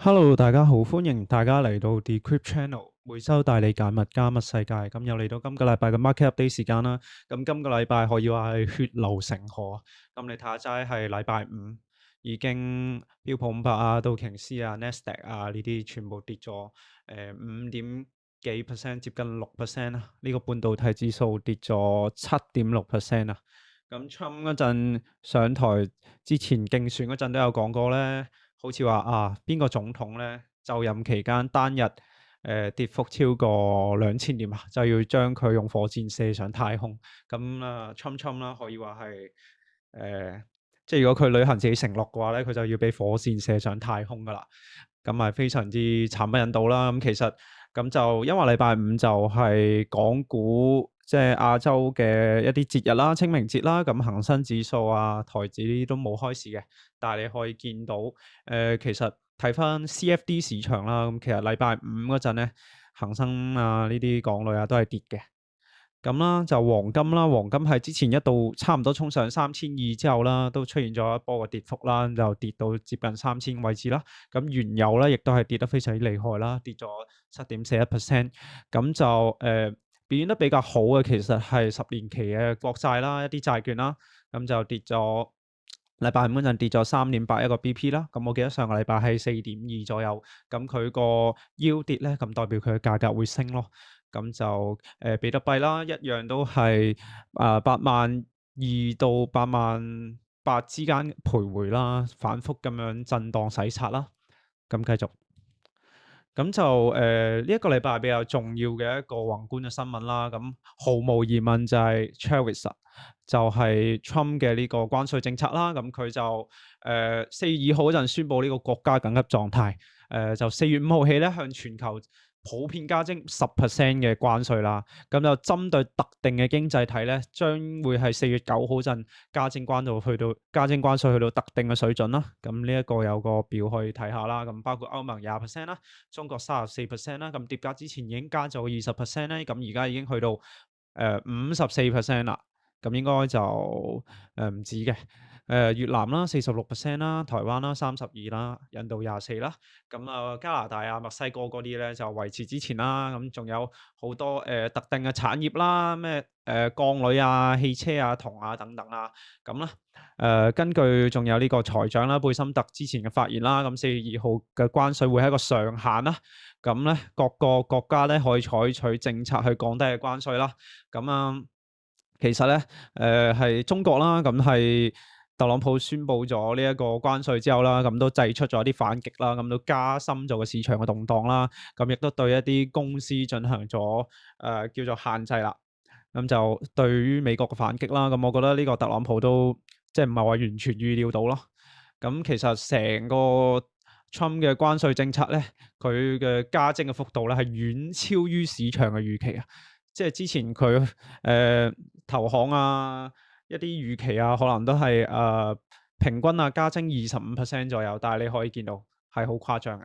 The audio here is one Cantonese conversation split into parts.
Hello，大家好，歡迎大家嚟到 Decrypt Channel，每周帶你解密加密世界。咁又嚟到今個禮拜嘅 Market Update 時間啦。咁今個禮拜可以話係血流成河。咁你睇下齋係禮拜五，已經標普500啊、道瓊斯啊、Nasdaq 啊呢啲全部跌咗5點幾 percent，接近6% 啦。呢個半導體指數跌咗7.6% 啊。咁 Trump 嗰陣上台之前競選嗰陣都有講過咧。好似話邊個總統咧就任期間單日跌幅超過2000點啊，就要將佢用火箭射上太空。咁Trump 啦，可以話係即係如果佢履行自己承諾嘅話咧，佢就要俾火箭射上太空噶啦。咁係非常之慘不忍睹啦。咁其實咁就因為禮拜五就係港股即係亞洲嘅一啲節日啦，清明節啦，咁恒生指數啊、台指呢啲都冇開市嘅。但係你可以見到其實睇翻 CFD 市場啦，咁其實禮拜五嗰陣咧，恒生啊呢啲港類啊都係跌嘅。咁啦，就黃金啦，黃金係之前一度差唔多衝上3200之後啦，都出現咗一波嘅跌幅啦，就跌到接近3000位置啦。咁原油咧，亦都係跌得非常之厲害啦，跌咗7.41%。咁就表現得比較好嘅，其實係10年期嘅國債啦，一啲債券啦，咁就跌咗。禮拜五嗰陣跌咗3.81個 BP 啦，咁我記得上個禮拜係4.2左右，咁佢個腰跌咧，咁代表佢嘅價格會升咯。咁就比特幣啦，一樣都係82000到88000之間徘徊啦，反覆咁樣震盪洗刷啦。咁繼續。咁就呢一個禮拜比較重要嘅一個宏觀嘅新聞啦，咁毫無疑問就係 Travis 就係 Trump 嘅呢個關稅政策啦，咁佢就4月2號嗰陣宣布呢個國家緊急狀態，就4月5號起咧向全球普遍加徵10% 嘅關稅啦，咁就針對特定嘅經濟體咧，將會係4月9號陣加徵關稅去到特定嘅水準啦。咁呢一個有個表可以睇下啦。咁包括歐盟20%啦，中國34%啦。咁疊加之前已經加咗20%咧，咁而家已經去到54%啦。咁應該就唔止嘅。越南啦46%啦，台灣啦32%啦，印度24%啦。咁加拿大啊、墨西哥嗰啲咧就維持之前啦。咁仲有好多特定嘅產業啦，咩鋼鋁啊、汽車啊、銅啊等等啦。咁啦，根據仲有呢個財長啦貝森特之前嘅發言啦，咁4月2號嘅關稅會係一個上限啦。咁咧各個國家咧可以採取政策去降低嘅關稅啦。咁其實咧係中國啦，咁係特朗普宣布咗呢一個關稅之後啦，咁都祭出咗一啲反擊啦，咁都加深咗個市場嘅動盪啦，咁亦都對一啲公司進行咗叫做限制啦。咁就對於美國嘅反擊啦，咁我覺得呢個特朗普都即係唔係話完全預料到咯。咁其實成個 Trump 嘅關稅政策咧，佢嘅加徵嘅幅度咧係遠超於市場嘅預期啊！即係之前佢投行啊一啲預期啊，可能都係平均加徵25% 左右，但係你可以見到係好誇張嘅。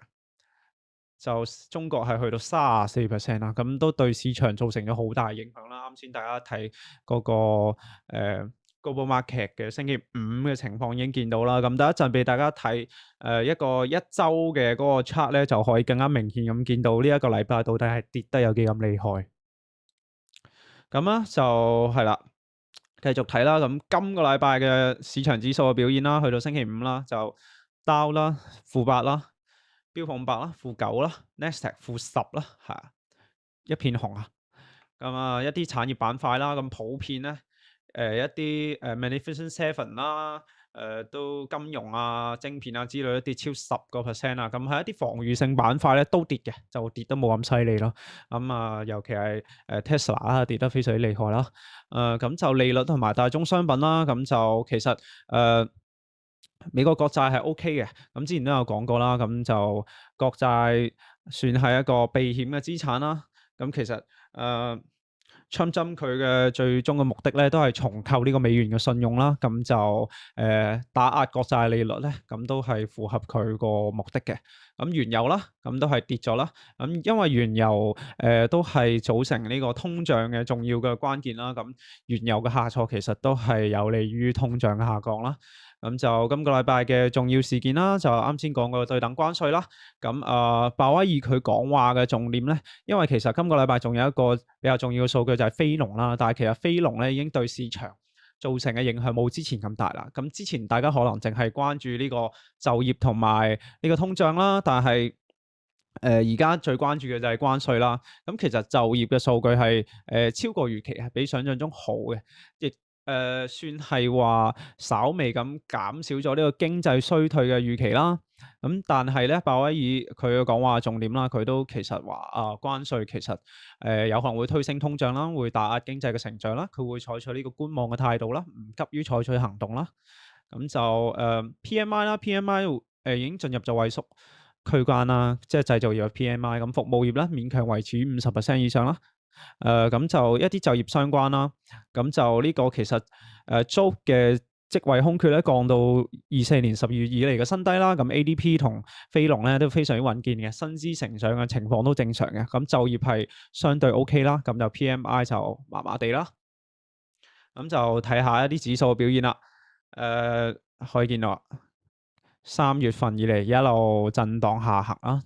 就中國係去到34% 啦，咁都對市場造成咗好大影響啦。啱先大家睇嗰個Global Market 嘅星期五嘅情況已經見到啦。咁等一陣俾大家睇一個一周嘅嗰個 chart 咧，就可以更加明顯咁見到呢一個禮拜到底係跌得有幾咁厲害。咁就係啦，繼續睇啦。咁今個禮拜嘅市場指數嘅表現啦，去到星期五啦，就 Dow 啦-8啦。標普500啦，-9啦 ，Nasdaq -10啦，係一片紅啊！咁一啲產業板塊啦，咁普遍咧，一啲Magnificent Seven 啦，都金融啊、晶片啊之類都跌超10% 啊！咁係一啲防禦性板塊咧都跌嘅，就跌得冇咁犀利咯。尤其係Tesla 啊，跌得非常之厲害啦。咁就利率同埋大宗商品啦，咁就其實美國國債係 OK 嘅，咁之前都有講過啦，咁就國債算係一個避險嘅資產啦。咁其實Trump 佢嘅最終嘅目的咧，都係重構呢個美元嘅信用啦。咁就打壓國債利率咧，咁都係符合佢個目的嘅。咁原油啦，咁都係跌咗啦。咁因為原油都係組成呢個通脹嘅重要嘅關鍵啦。咁原油嘅下挫其實都係有利於通脹嘅下降啦。咁就今個禮拜嘅重要事件啦，就啱先講過對等關稅啦。咁鮑威爾佢講話嘅重點咧，因為其實今個禮拜仲有一個比較重要嘅數據就係非農啦，但係其實非農咧已經對市場造成嘅影響冇之前咁大啦。咁之前大家可能淨係關注呢個就業同埋呢個通脹啦，但係而家最關注嘅就係關稅啦。咁其實就業嘅數據係超過預期，係比想象中好嘅，亦算係話稍微咁減少咗呢個經濟衰退嘅預期啦。咁但係咧，鮑威爾佢嘅講話重點啦，佢都其實話關稅其實有可能會推升通脹啦，會打壓經濟嘅成長啦，佢會採取呢個觀望嘅態度啦，唔急於採取行動啦。咁就PMI 啦，PMI 已經進入咗萎縮區間啦，即係製造業嘅 PMI，咁服務業咧勉強維持50% 以上啦。咁就一啲就業相關啦，咁就呢個其實job 嘅職位空缺咧降到24年12月以嚟嘅新低啦。咁 ADP 同非農咧都非常之穩健嘅，薪資成長嘅情況都正常嘅。咁就業係相對 OK 啦，咁就 PMI 就麻麻地啦。咁就睇下一啲指數嘅表現啦。可以見到3月份以嚟一路震盪下行啦，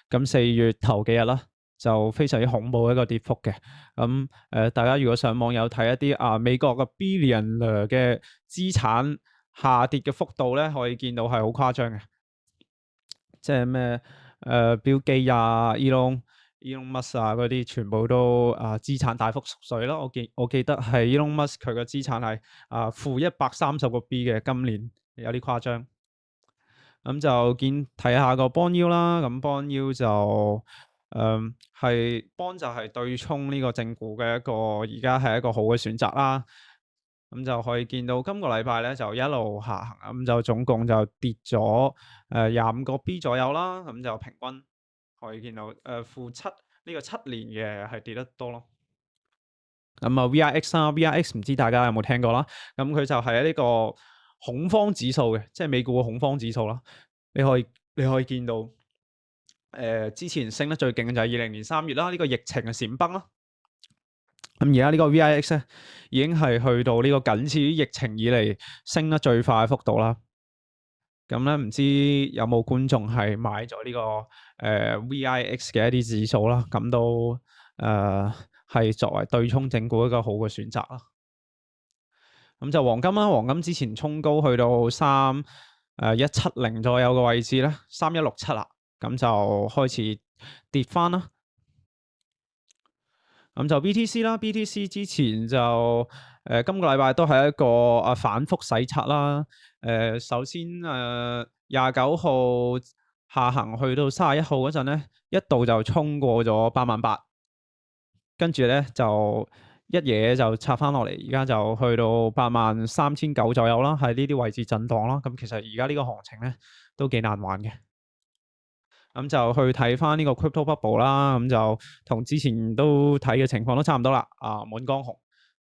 咁4月頭幾日啦，就非常之恐怖一個跌幅嘅。咁大家如果上網有睇一啲美國嘅 billionaire 嘅資產下跌嘅幅度咧，可以見到係好誇張嘅。即係咩Bill Gates啊、Elon Musk 啊嗰啲，全部都資產大幅縮水啦。我記得係 Elon Musk 佢嘅資產係負130個 B 嘅，今年有啲誇張。咁就睇下個 bond yield 啦。咁 bond yield 就係 bond 就係對沖呢個正股嘅而家係一個好嘅選擇啦。咁就可以見到今個禮拜咧就一路下行，咁就總共就跌咗25個 B 左右啦。咁就平均可以見到-7呢個7年嘅係跌得多咯。咁VIX 啦，VIX 唔知大家有冇聽過啦？咁佢就係呢個恐慌指數嘅，即係美股嘅恐慌指數啦。你可以見到之前升得最勁嘅就係20年3月啦，呢個疫情嘅閃崩啦。咁而家呢個 VIX 咧已經係去到呢個僅次於疫情以嚟升得最快嘅幅度啦。咁咧唔知有冇觀眾係買咗呢個VIX 嘅一啲指數啦？咁都係作為對沖正股一個好嘅選擇啦。咁就黃金啦，黃金之前衝高去到3170左右嘅位置咧，3167啦，咁就開始跌翻啦。咁就 BTC 啦，BTC 之前就今個禮拜都係一個反覆洗刷啦。首先29號下行去到31號嗰陣咧，一度就衝過咗88000，跟住咧就一嘢就插翻落嚟，而家就去到83900左右啦，喺呢啲位置震盪啦。咁其實而家呢個行情咧都幾難玩嘅。咁就去睇翻呢個 crypto bubble 啦，咁就同之前都睇嘅情況都差唔多啦。滿江紅，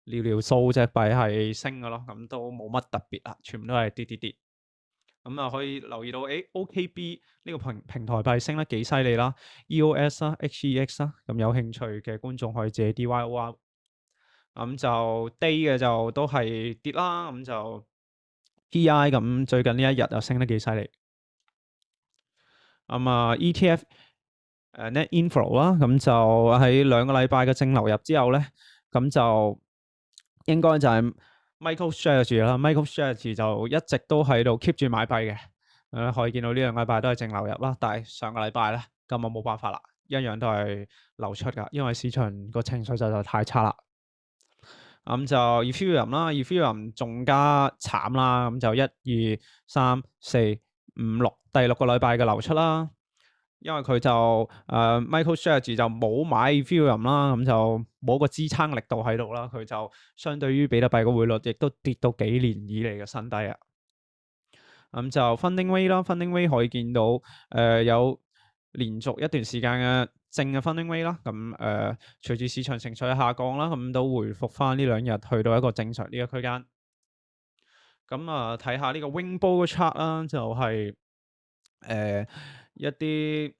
寥寥數隻幣係升嘅咯，咁都冇乜特別啦，全部都係跌。咁可以留意到，OKB 呢個平台幣升得幾犀利啦，EOS 啦、HEX 啦，咁有興趣嘅觀眾可以借 DYOR。咁就 day 嘅就都係跌啦，咁就 PI 咁最近呢一日就升得幾犀利。ETF net inflow 啦，咁就喺2個禮拜嘅淨流入之後咧，咁就應該就係 MicroStrategy 啦。MicroStrategy 就一直都喺度 keep 住買幣嘅，可以見到呢2個禮拜都係淨流入啦。但係上個禮拜咧，咁冇辦法啦，一樣都係流出㗎，因為市場個情緒實在太差啦。咁就 Ethereum 啦，Ethereum 仲加慘啦，咁就1、2、3、4、5、6第6個禮拜嘅流出啦。因為佢就MicroStrategy 就冇買 Ethereum 啦，咁就冇個支撐力度喺度啦。佢就相對於比特幣嘅匯率，亦都跌到幾年以嚟嘅新低啊。咁就 Funding Wave 啦，Funding Wave 可以見到有連續一段時間嘅正嘅 Funding Wave 啦。咁隨住市場情緒下降啦，咁都回復翻呢2日去到一個正常呢個區間。咁睇下呢個 Rainbow Chart 啦，就係一啲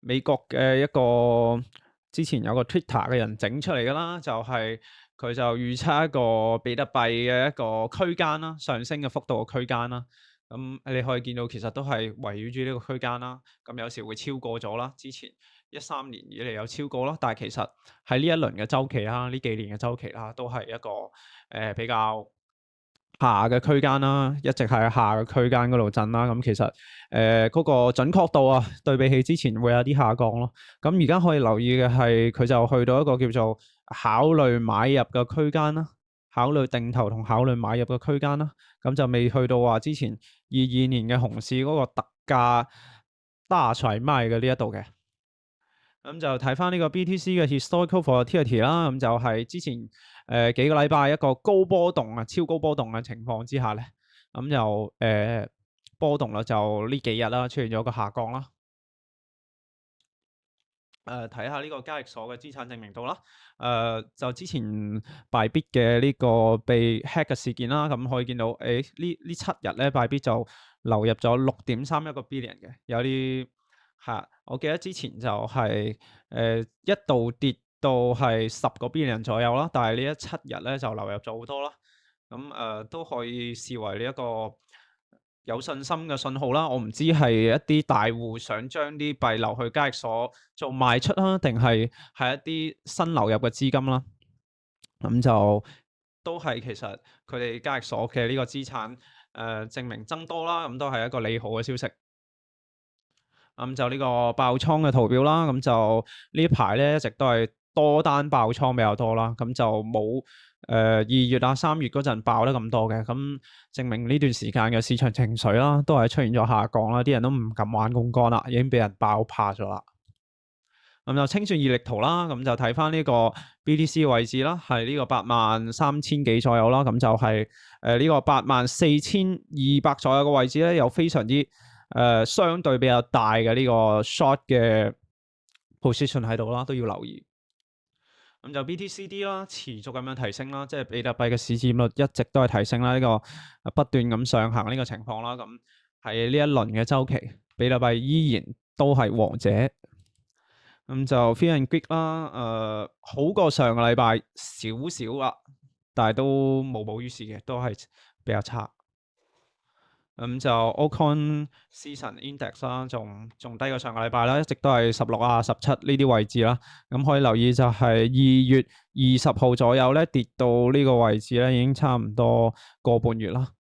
美國嘅一個之前有個 Twitter 嘅人整出嚟㗎啦，就係佢就預測一個比特幣嘅一個區間啦，上升嘅幅度嘅區間啦。咁你可以見到其實都係圍繞住呢個區間啦。咁有時會超過咗啦，之前13年以嚟有超過啦，但係其實喺呢一輪嘅週期啦，呢幾年嘅週期啦，都係一個比較下嘅區間啦，一直喺下嘅區間嗰度震啦。咁其實嗰個準確度啊，對比起之前會有啲下降咯。咁而家可以留意嘅係，佢就去到一個叫做考慮買入嘅區間啦，考慮定投同考慮買入嘅區間啦。咁就未去到話之前22年嘅熊市嗰個特價大甩賣嘅呢一度嘅。咁就睇翻呢個 BTC 嘅 historical volatility 啦，咁就係之前幾個禮拜一個高波動啊、超高波動嘅情況之下咧，咁就波動率就呢幾日啦出現咗個下降啦。睇下呢個交易所嘅資產證明度啦。就之前Bybit嘅呢個被 hack 嘅事件啦，咁可以見到呢7日咧Bybit就流入咗6.31個 billion 嘅，有啲我記得之前就係一度跌到係10個 billion 左右啦，但係呢7日咧就流入咗好多啦。咁都可以視為呢一個有信心嘅信號啦。我唔知係一啲大戶想將啲幣流去交易所做賣出啦，定係一啲新流入嘅資金啦。咁就都係其實佢哋交易所嘅呢個資產證明增多啦，咁都係一個利好嘅消息。咁就呢個爆倉嘅圖表啦，咁就呢排咧一直都係多單爆倉比較多啦，咁就冇2月啊3月嗰陣爆得咁多嘅，咁證明呢段時間嘅市場情緒啦，都係出現咗下降啦，啲人都唔敢玩槓桿啦，已經俾人爆怕咗啦。咁就清算熱力圖啦，咁就睇翻呢個 BTC 嘅位置啦，係呢個83,000幾左右啦，咁就係呢個84,200左右嘅位置咧，有非常之相對比較大嘅呢個 short 嘅 position 喺度啦，都要留意。咁就 BTCD 啦，持續咁樣提升啦，即係比特幣嘅市佔率一直都係提升啦，呢個不斷咁上行呢個情況啦。咁喺呢一輪嘅週期，比特幣依然都係王者。咁就 Fear and Greed 啦，好過上個禮拜少少啦，但係都無補於事嘅，都係比較差。咁就 Altcoin Season Index 啦，仲低過上個禮拜啦，一直都係16啊、17呢啲位置啦。咁可以留意就係2月20號左右咧，跌到呢個位置咧，已經差唔多個半月啦。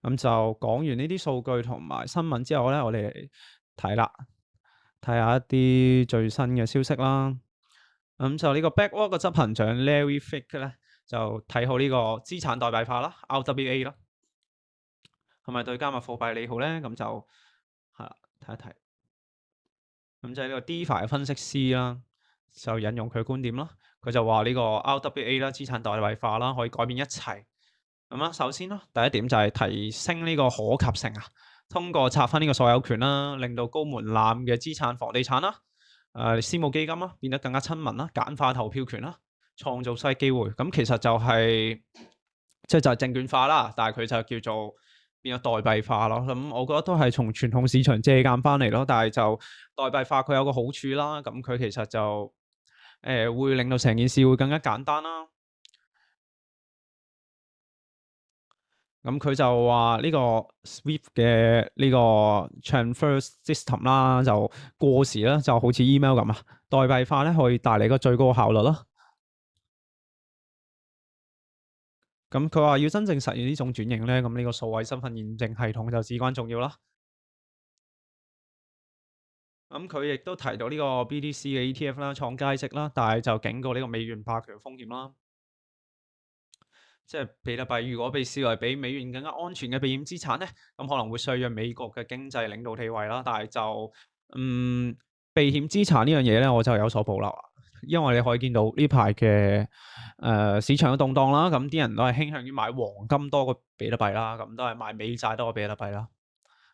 咁就講完呢啲數據同埋新聞之後咧，我哋嚟睇下一啲最新嘅消息啦。咁就呢個 BlackRock 嘅執行長 Larry Fink 咧，就睇好呢個資產代幣化啦 ，RWA 啦。係咪對加密貨幣利好咧？咁就係啦，睇一睇。咁就係呢個 DeFi 嘅分析師啦，就引用佢觀點啦。佢就話呢個 RWA 啦，資產代幣化啦，可以改變一切。咁啦，首先啦，第一點就係提升呢個可及性啊，通過拆分呢個所有權啦，令到高門檻嘅資產、房地產啦、私募基金啦，變得更加親民啦，簡化投票權啦，創造新機會。咁其實就係即係就係證券化啦，但係佢就叫做變咗代幣化咯。咁我覺得都係從傳統市場借鑑翻嚟咯。但係就代幣化佢有個好處啦，咁佢其實就會令到成件事會更加簡單啦。咁佢就話呢個 Swift 嘅呢個 transfer system 啦，就過時啦，就好似 email 咁啊。代幣化咧可以帶嚟個最高效率啦。咁佢話要真正實現呢種轉型咧，咁呢個數位身份驗證系統就至關重要啦。咁佢亦都提到呢個 BTC 嘅 ETF 啦，創佳績啦，但係就警告呢個美元霸權風險啦。即係比特幣如果被視為比美元更加安全嘅避險資產咧，咁可能會削弱美國嘅經濟領導地位啦。但係就避險資產呢樣嘢咧，我就有所保留啊。因為你可以見到呢排嘅市場嘅動盪啦，咁啲人都係傾向於買黃金多過比特幣啦，咁都係買美債多過比特幣啦。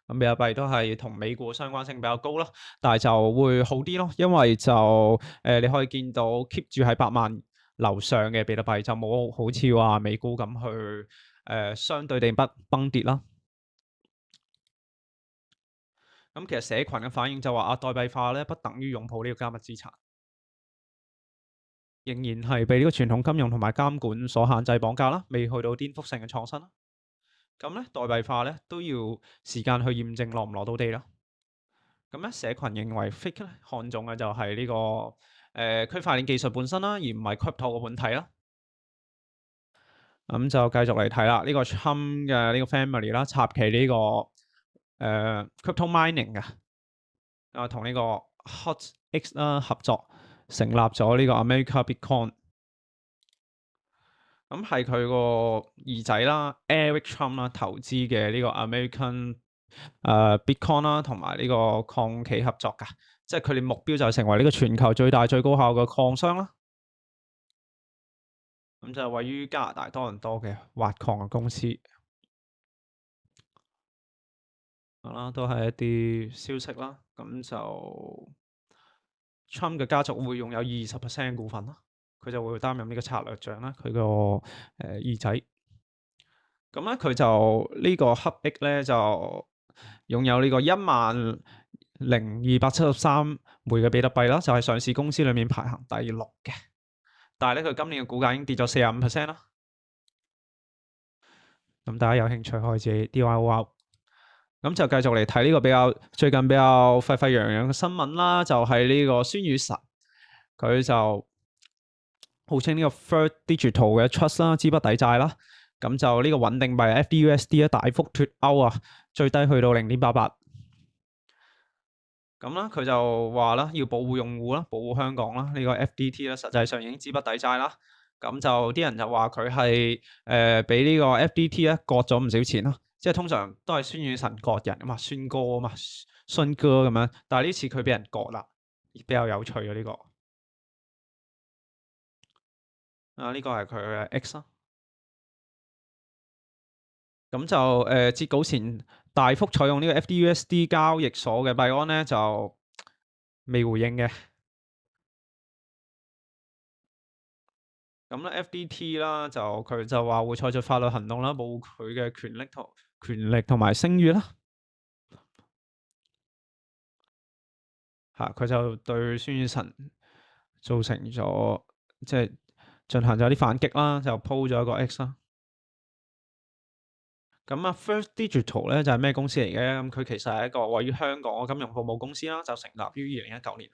咁比特幣都係同美股相關性比較高咯，但係就會好啲咯，因為就你可以見到 keep 住喺8萬樓上嘅比特幣就冇好似話美股咁去相對地崩跌啦。咁其實社群嘅反應就話代幣化咧不等於擁抱呢個加密資產。仍然係被呢個傳統金融同埋監管所限制綁架啦，未去到顛覆性嘅創新啦。咁咧代幣化咧都要時間去驗證落唔落到地啦。咁咧社群認為 fake 咧看重嘅就係呢個區塊鏈技術本身啦，而唔係 crypto 嘅本體啦。咁就繼續嚟睇啦，呢個 Trump 嘅呢個 family 啦，插旗呢個crypto mining 嘅，同呢個 Hot X 啦合作，成立咗呢個 America Bitcoin。咁係佢個兒仔啦，Eric Trump 啦投資嘅呢個 American Bitcoin 啦，同埋呢個礦企合作㗎，即係佢哋目標就係成為呢個全球最大最高效嘅礦商啦。咁就係位於加拿大多倫多嘅挖礦嘅公司。好啦，都係一啲消息啦。咁就 Trump 嘅家族會擁有20% 嘅股份啦，佢就會擔任呢個策略長啦。佢個兒仔，咁咧佢就呢個 HubX 咧就擁有呢個10,273枚嘅比特幣啦，就係上市公司裏面排行第6嘅。但係咧佢今年嘅股價已經跌咗45%啦。咁大家有興趣可以自己 DIY。咁就繼續嚟睇呢個最近比較沸沸揚揚嘅新聞啦，就係呢個孫宇晨，佢就號稱呢個 Third Digital 嘅 Trust 啦，資不抵債啦。咁就呢個穩定幣 FDUSD 咧大幅脫歐啊，最低去到0.88。咁啦，佢就話啦，要保護用戶啦，保護香港啦。呢個 FDT 咧，實際上已經資不抵債啦。咁就啲人就話佢係俾呢個 FDT 咧割咗唔少錢啦。即係通常都係孫宇晨割人啊嘛，孫哥啊嘛，孫哥咁樣。但係呢次佢俾人割啦，比較有趣嘅呢個。呢個係佢嘅 X 啦。咁就截稿前大幅採用呢個 FDUSD 交易所嘅幣安咧，就未回應嘅。咁咧 FDT 啦，就佢就話會採取法律行動啦，保護佢嘅權力同埋聲譽啦。佢就對孫宇晨造成咗即係進行咗啲反擊啦，就 po 咗一個 X 啦。咁啊 First Digital 咧就係咩公司嚟嘅？咁佢其實係一個位於香港嘅金融服務公司啦，就成立於2019年。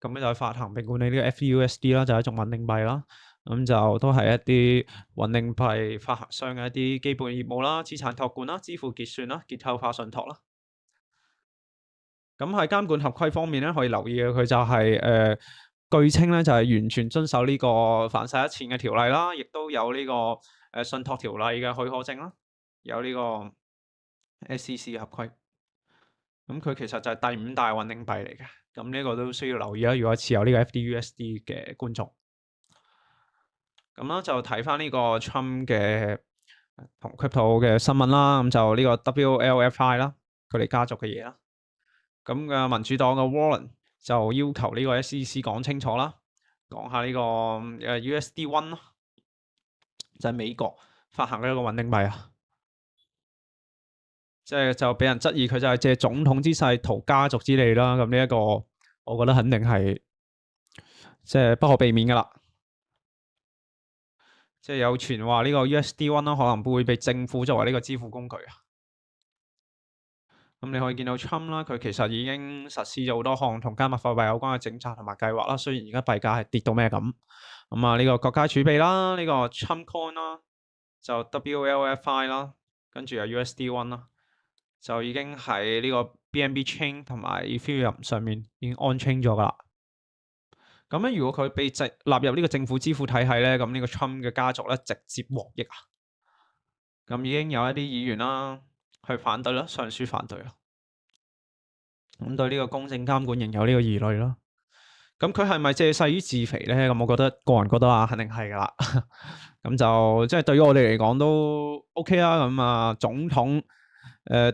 咁咧就發行並管理呢個 FUSD 啦，就係一種穩定幣啦。咁就都係一啲穩定幣發行商嘅一啲基本業務啦，資產託管啦、支付結算啦、結構化信託啦。咁喺監管合規方面咧，可以留意嘅佢就係據稱咧就係完全遵守呢個反洗黑錢嘅條例啦，亦都有呢個信託條例嘅許可證啦，有呢個 SEC 合規。咁佢其實就係第5大穩定幣嚟嘅，咁呢個都需要留意啦。如果持有呢個 FDUSD 嘅觀眾，咁啦就睇翻呢個 Trump 嘅同 Crypto 嘅新聞啦。咁就呢個 WLFI 啦，佢哋家族嘅嘢啦。咁嘅民主黨嘅 Warren 就要求呢個 SEC 講清楚啦，講下呢個USD1 咯，就係美國發行嘅一個穩定幣啊。即係就俾人質疑佢就係借總統之勢圖家族之利啦。咁呢一個我覺得肯定係即係不可避免噶啦。即係有傳話呢個 USD1 啦，可能會被政府作為呢個支付工具啊。咁你可以見到 Trump 啦，佢其實已經實施咗好多項同加密貨幣有關嘅政策同埋計劃啦。雖然而家幣價係跌到咩咁，咁啊呢個國家儲備啦，呢個 Trump Coin 啦，就 WLFI 啦，跟住有 USD1 啦。就已經喺呢個 BNB Chain 同埋 Ethereum 上面已經 on chain 咗噶啦。咁咧，如果佢被納入呢個政府支付體系咧，咁呢個 Trump 嘅家族咧直接獲益啊。咁已經有一啲議員啦去反對啦，上書反對啦。咁對呢個公正監管仍有呢個疑慮啦。咁佢係咪借勢於自肥咧？咁我覺得個人覺得啊，肯定係噶啦。咁就即係對於我哋嚟講都 OK 啦。咁啊，總統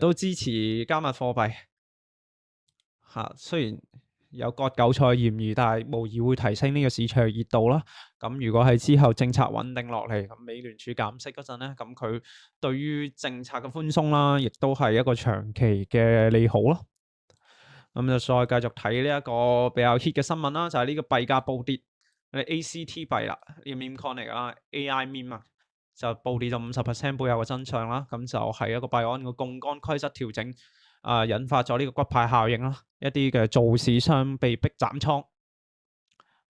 都支持加密貨幣雖然有割韭菜嫌疑，但係無疑會提升呢個市場熱度啦。咁如果係之後政策穩定落嚟，咁美聯儲減息嗰陣咧，咁佢對於政策嘅寬鬆啦，亦都係一個長期嘅利好咯。咁就再繼續睇呢一個比較 hit 嘅新聞啦，就係呢個幣價暴跌，你 ACT 幣啦，呢個 meme coin 嚟㗎啦，AI meme 啊，就暴跌咗50%背後嘅真相啦。咁就係一個幣安嘅槓桿規則調整，引發咗呢個骨牌效應啦。一啲嘅做市商被逼斬倉，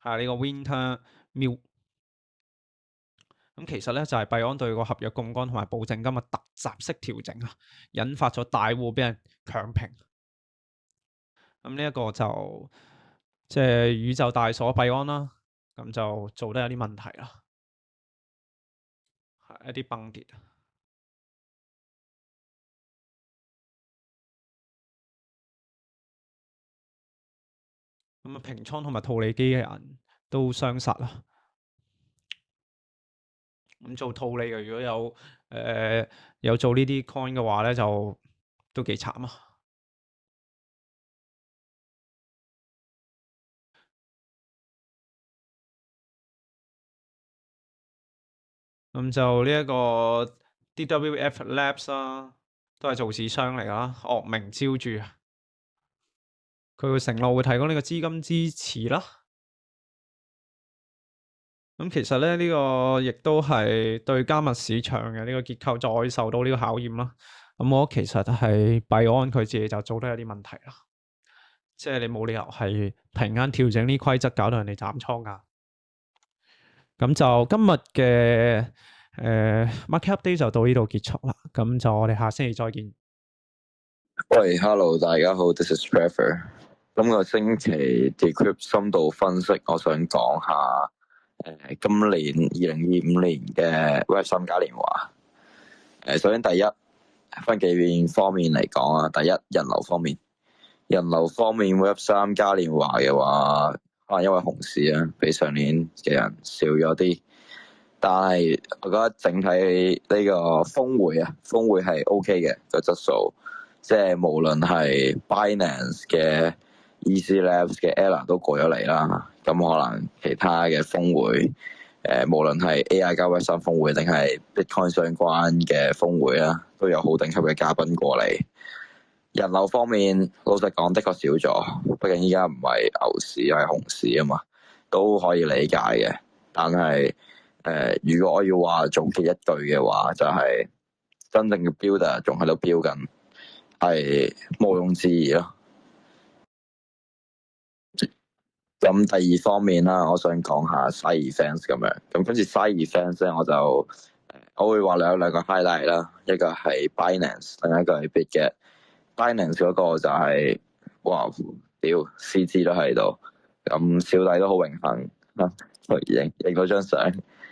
係呢個 Winter Mule。咁其實咧就係幣安對個合約槓桿同埋保證金嘅突襲式調整啊，引發咗大戶俾人強平。咁呢一個就即係宇宙大鎖幣安啦，咁就做得有啲問題啦，係一啲崩跌。咁啊平倉同埋套利機嘅人都雙殺啦。咁做套利嘅如果有做呢啲 coin 嘅話咧，就都幾慘啊。咁就呢一個 DWF Labs 啦，都係做市商嚟㗎啦，惡名昭著啊。佢會承諾會提供呢個資金支持啦。咁其實咧呢個亦都係對加密市場嘅呢個結構再受到呢個考驗啦。咁我其實係幣安佢自己就做得有啲問題啦。即係你冇理由係突然間調整呢規則，搞到人哋斬倉㗎。咁就今日嘅market update 就到呢度結束啦。咁就我哋下星期再見。喂，Hello，大家好，This is Trevor。今個星期 Decrypt 深度分析，我想講下今年2025年嘅 Web3 嘉年華。首先第一分幾方面嚟講啊，第一人流方面Web3 嘉年華嘅話，可能因為熊市啊，比上年嘅人少咗啲。但係我覺得整體呢個峰會係 OK 嘅個質素，即係無論係 Binance 嘅 Easy Labs 嘅 Ella 都過咗嚟啦。咁可能其他嘅峰會，無論係 AI 加 Web3 峰會定係 Bitcoin 相關嘅峰會啦，都有好頂級嘅嘉賓過嚟。人流方面，老實講的確少咗，畢竟依家唔係牛市係熊市啊嘛，都可以理解嘅。但係如果我要話總結一句嘅話，就係真正嘅 builder 仲喺度標緊，係毋庸置疑咯。咁第二方面啦，我想講下 side events 咁樣。咁跟住 side events 咧，我會話兩個 highlight 啦，一個係 Binance， 另一個係 Bitget。Binance 嗰個就係哇屌 CG 都喺度，咁小弟都好榮幸影到張相，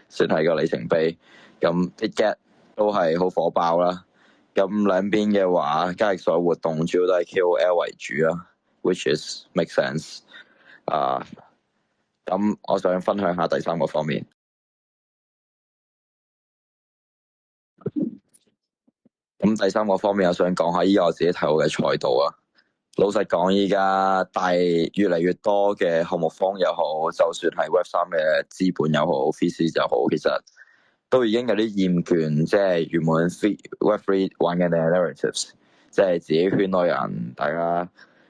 算係個里程碑。咁 Bitget 都係好火爆啦。咁兩邊嘅話，交易所活動主要都係 KOL 為主啦，which is make sense。咁我想分享下第三個方面。咁第三個方面，我想講下依家我自己睇好嘅賽道啊。老實講，依家越嚟越多嘅項目方又好，就算係 Web3 嘅資本又好 VC 就好，其實都已經有啲厭倦，即係原本 Web3 玩嘅 narratives， 即係自己圈內人大家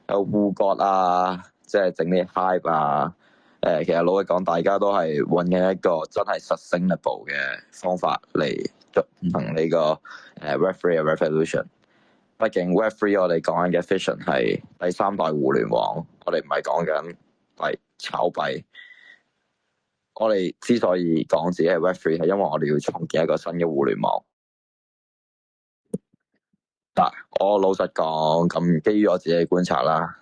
有互割啊，即係整啲 hype 啊。其實老實講，大家都係揾緊一個真係 sustainable 嘅方法嚟進行呢個Web3 嘅 revolution。畢竟 Web3 我哋講緊嘅 vision 係第三代互聯網，我哋唔係講緊係炒幣。我哋之所以講自己係 Web3，係因為我哋要創建一個新嘅互聯網。我老實講，咁基於我自己嘅觀察啦，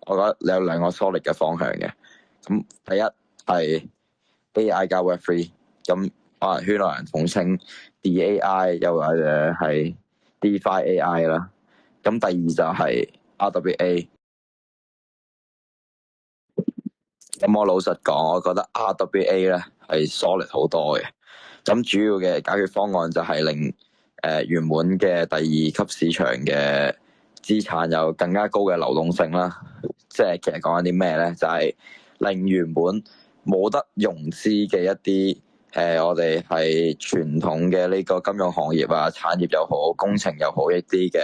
我覺得你有兩個 solid 嘅方向嘅。咁第一係 AI 加 Web3， 咁可能圈內人統稱 DAI， 又或者係 DeFi AI 啦。咁第二就係 RWA。咁我老實講，我覺得 RWA 咧係 solid 好多嘅。咁主要嘅解決方案就係令原本嘅第二級市場嘅資產有更加高嘅流動性啦。即係其實講緊啲咩咧？就係令原本冇得融資嘅一啲我哋係傳統嘅呢個金融行業啊、產業又好、工程又好一啲嘅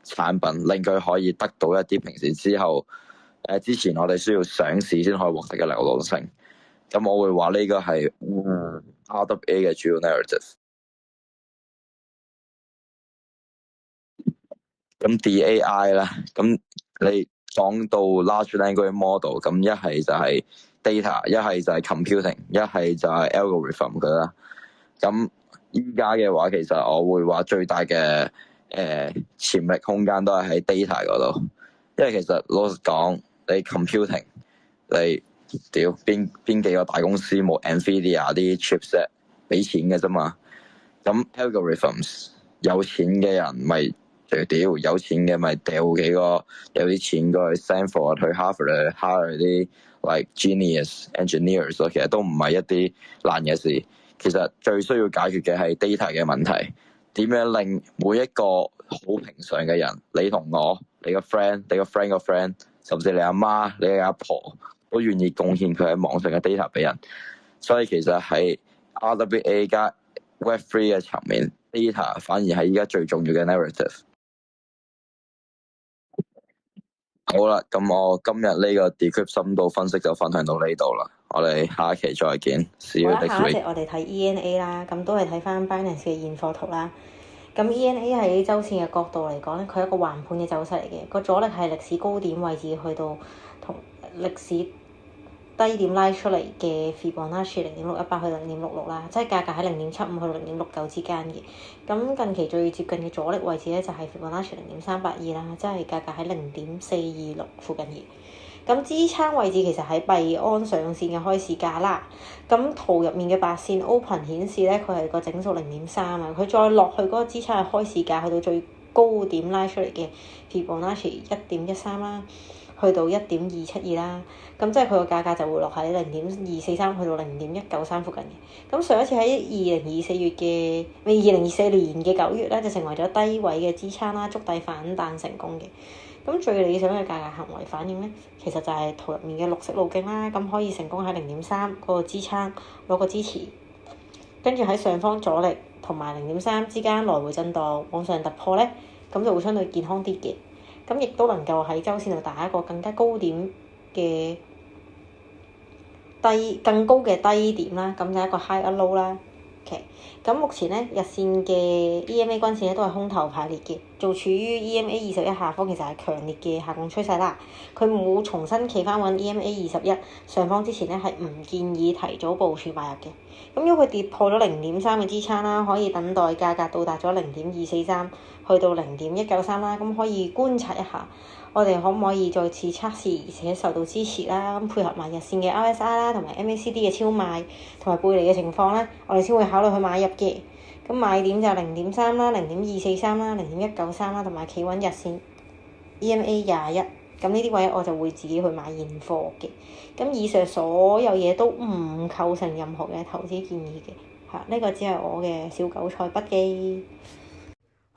產品，令佢可以得到一啲平時之前我哋需要上市先可以獲得嘅流動性。咁我會話呢個係RWA 嘅主要 narrative。咁 DAI 咧，咁你講到 large language model，咁一係就係 data，一係就係 computing，一係就係 algorithm 佢啦。咁依家嘅話，其實我會話最大嘅潛力空間都係喺 data 嗰度，因為其實老實講，你 computing 你屌邊幾個大公司冇 Nvidia 啲 chipset 俾錢嘅啫嘛。咁 algorithms 有錢嘅人咪屌，有錢嘅咪掉啲錢過去 Stanford 去 Harvard 去 hire 啲 like genius engineers 咯。其實都唔係一啲難嘅事。其實最需要解決嘅係 data 嘅問題，點樣令每一個好平常嘅人，你同我，你個 friend，你個 friend 個 friend，甚至你阿媽、你嘅阿婆都願意貢獻佢喺網上嘅 data 俾人。所以其實喺 RWA 加 Web3 嘅層面 ，data 反而係依家最重要嘅 narrative。好啦，咁我今日呢個 Decrypt 深度分析就分享到呢度啦，我哋下一期再見。See you 好啦， next 下一 week。隻我哋睇 ENA 啦，咁都係睇翻 Binance 嘅現貨圖啦。咁 ENA 喺周線嘅角度嚟講咧，佢係一個橫盤嘅走勢嚟嘅，個阻力係歷史高點位置去到同歷史低點拉出嚟嘅 Fibonacci 0.618去到0.66啦，即係價格喺0.75去到0.69之間嘅。咁近期最接近嘅阻力位置咧就係 Fibonacci 0.382啦，即係價格喺0.426附近嘅。咁支撐位置其實喺幣安上線嘅開市價啦。咁圖入面嘅白線 open 顯示咧，佢係個整數0.3啊。佢再落去嗰個支撐嘅開市價，去到最高點拉出嚟嘅 Fibonacci 1.13啦，去到1.272啦。咁即係佢個價格就會落喺0.243去到0.193附近嘅。咁上一次喺2024年嘅9月咧，就成為咗低位嘅支撐啦，築底反彈成功嘅。咁最理想嘅價格行為反應咧，其實就係圖入面嘅綠色路徑啦。咁可以成功喺0.3嗰個支撐攞個支持，跟住喺上方阻力同埋0.3之間來回震盪往上突破咧，咁就會相對健康啲嘅。咁亦都能夠喺周線度打一個更加高點嘅更高嘅低點啦，咁就一個 high 一 low 啦。OK，咁目前咧日線嘅 EMA 均線咧都係空頭排列嘅，做處於 EMA 21下方，其實係強烈嘅下降趨勢啦。佢冇重新企翻穩 EMA 21上方之前咧，係唔建議提早部署買入嘅。咁如果佢跌破咗0.3嘅支撐啦，可以等待價格到達咗0.243去到0.193啦，咁可以觀察一下。我哋可唔可以再次測試，而且受到支持啦？咁配合埋日線嘅 RSI 啦，同埋 MACD 嘅超賣同埋背離嘅情況咧，我哋先會考慮去買入嘅。咁買點就0.3啦、0.243啦、0.193啦，同埋企穩日線 EMA 21。咁呢啲位我就會自己去買現貨嘅。咁以上所有嘢都唔構成任何嘅投資建議嘅。呢個只係我嘅小韭菜筆記。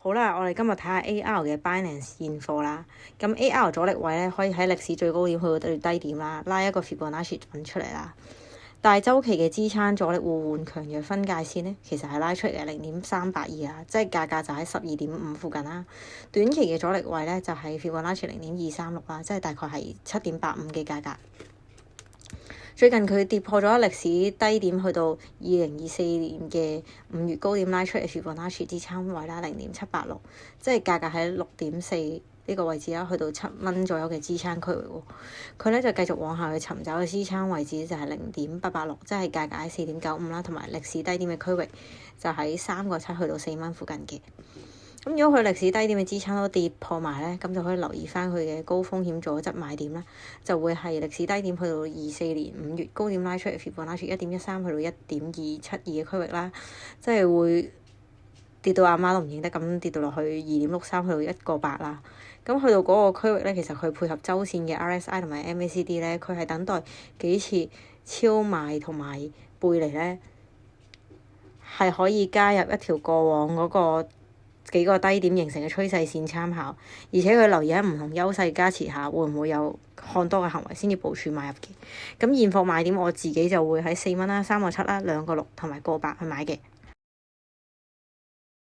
好啦，我哋今日睇下 AR 嘅 Binance 現貨啦。咁 AR 阻力位咧，可以喺歷史最高點去到最低點啦，拉一個 Fibonacci 揾出嚟啦。大週期嘅支撐阻力互換強弱分界線咧，其實係拉出嚟嘅0.382啊，即係價格就喺12.5附近啦。短期嘅阻力位咧就係 Fibonacci 0.236啦，即係大概係7.85嘅價格。最近佢跌破咗歷史低點，去到2024年嘅5月高點拉出嚟 Fibonacci 支撐位啦，0.786，即係價格喺6.4呢個位置啦，去到7蚊左右嘅支撐區域喎。佢咧就繼續往下去尋找嘅支撐位置就係0.886，即係價格喺4.95啦，同埋歷史低點嘅區域就喺3.7去到4蚊附近嘅。咁如果佢歷史低點嘅支撐都跌破埋咧，咁就可以留意翻佢嘅高風險阻質買點啦，就會係歷史低點去到24年5月高點拉出嚟 Fibonacci 1.13去到1.272嘅區域啦，即係會跌到阿媽都唔認得咁跌到落去2.63去到1.8啦。咁去到嗰個區域咧，其實佢配合周線嘅 RSI 同埋 MACD 咧，佢係等待幾次超賣同埋背離咧，係可以加入一條過往嗰個幾個低點形成嘅趨勢線參考，而且佢留意喺唔同優勢加持下，會唔會有看多嘅行為先至部署買入嘅。咁現貨買點我自己就會喺4蚊啦、3.7啦、2.6同埋1.8去買嘅。